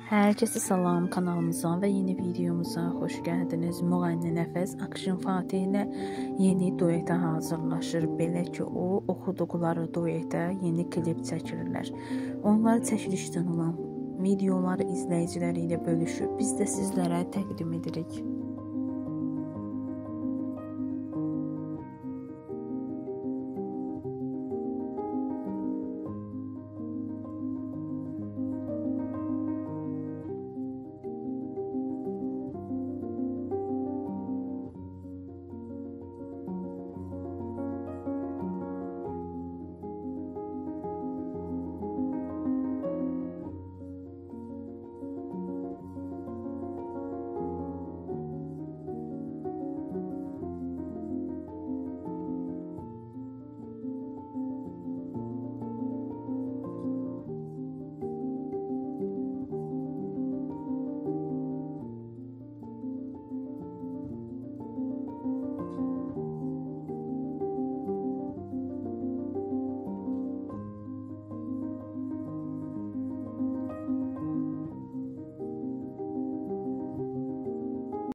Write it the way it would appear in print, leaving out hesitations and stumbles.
Herkese salam, kanalımıza və yeni videomuza xoş gəldiniz. Müğənni Nəfəs Akşin Fatih ilə yeni duetə hazırlaşır. Belə ki, o oxuduqları duetə yeni klip çəkirlər. Onlar çəkilişdən olan videoları izləyiciləri ilə bölüşüb biz də sizlərə təqdim edirik.